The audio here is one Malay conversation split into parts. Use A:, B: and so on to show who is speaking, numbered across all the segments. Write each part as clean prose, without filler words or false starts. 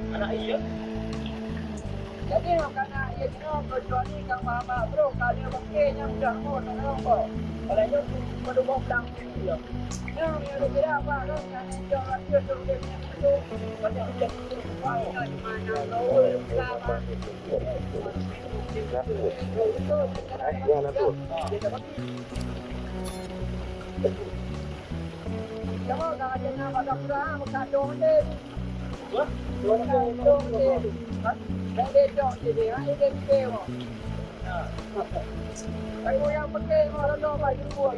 A: Anak iya. Jadi karena ia kecuali kang mama bro kali makanya mudah mau nongol. Kalau itu perlu bang dia. Yang ada kira apa kan jangan dia terus itu banyak jadi mana lo sama. Kamu dah jangan pada kurang kacau deh. Wah, kacau deh. Yang dia jadi hanya dia kemo. Kamu yang pakai orang dong baju buat.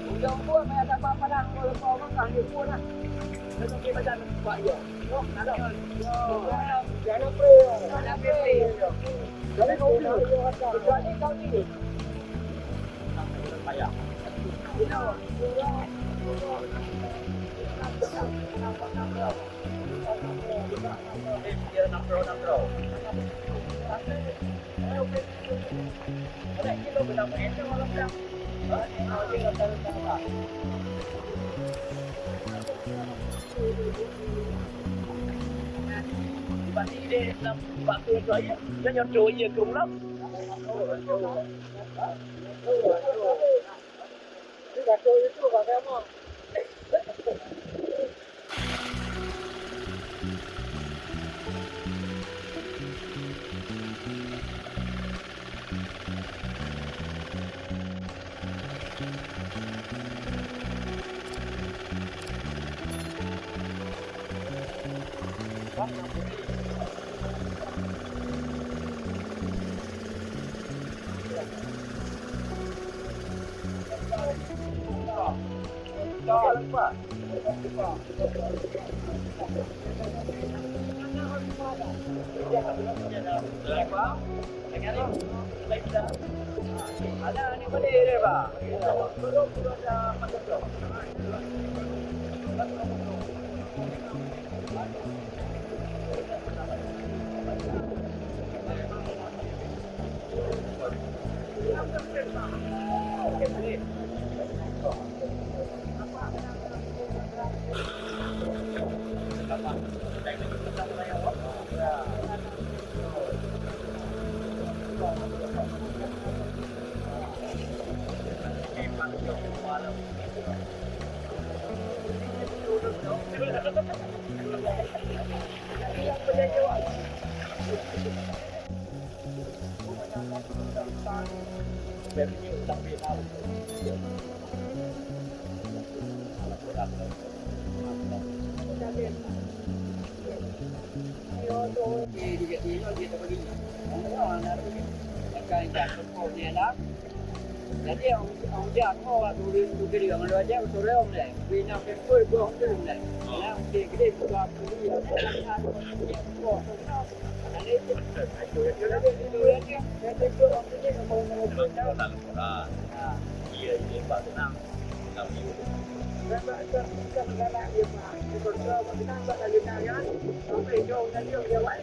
A: Ujung buat macam apa padang kalau kau makan dia buat lah. Kalau kita macam buat yo. Oh, ada. Jangan pray. Jangan pray. Jadi kau ni, jadi kau ni. Payah. Pasti dia dalam waktu saya dia nyocoy dia kurang lắm. Tidak tahu itu bagaimana. Jangan lupa. Ada ni boleh deh, Pak. Jadi ông già họ là tụi cái đường rồi chứ tụi ông này vì nào cái phơi bông cái đường này là thì cái đêm qua tụi đi ở cái lang thang của nó anh ấy tụi nó đi tụi chứ cái tụi ông cái nó không nó đâu iya ini Pak Tenang nggak bisa dan kita mengalami yang mana kita mengalami kalian sampai jauh dan jauh ya wah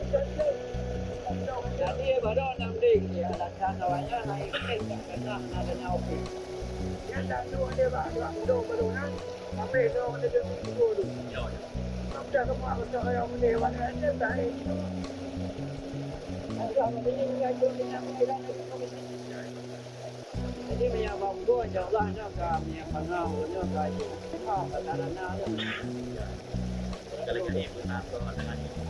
A: jadi baru nanti ya lancar awalnya naik karena adanya oke ya dan dua dia baru baru sampai jauh dia dulu sampai kamu aku cakap yang dewan aja tadi ada ini nggak jauh yang kita jadi punya bambu jauhlah nyaka punya panau nyaka itu tanah kalau jadi benar kalau dengan itu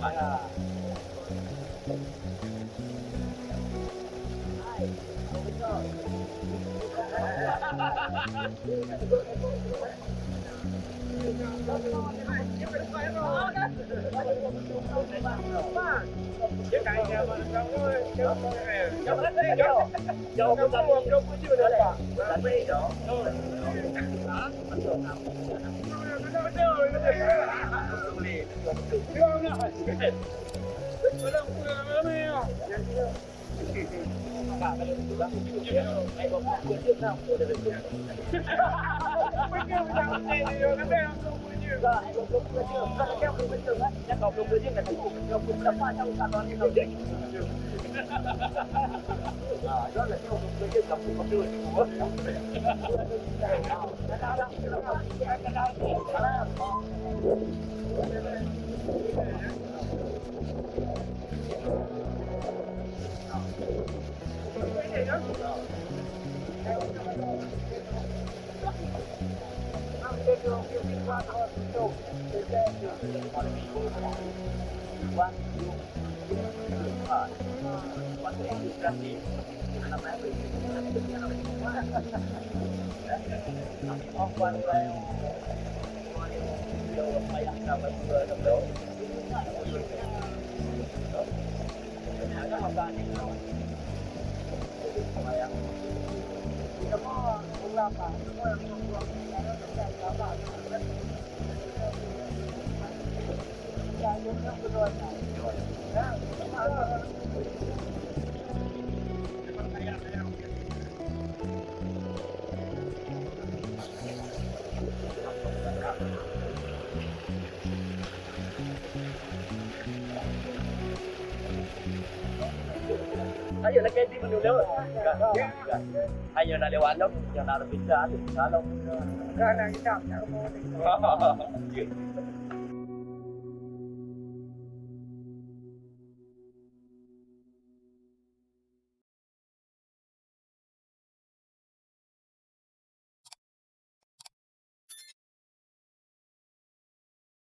B: Ayo na kayo di manulaw. Ayo na liwanag, yung narapit sa atin. Alam mo na.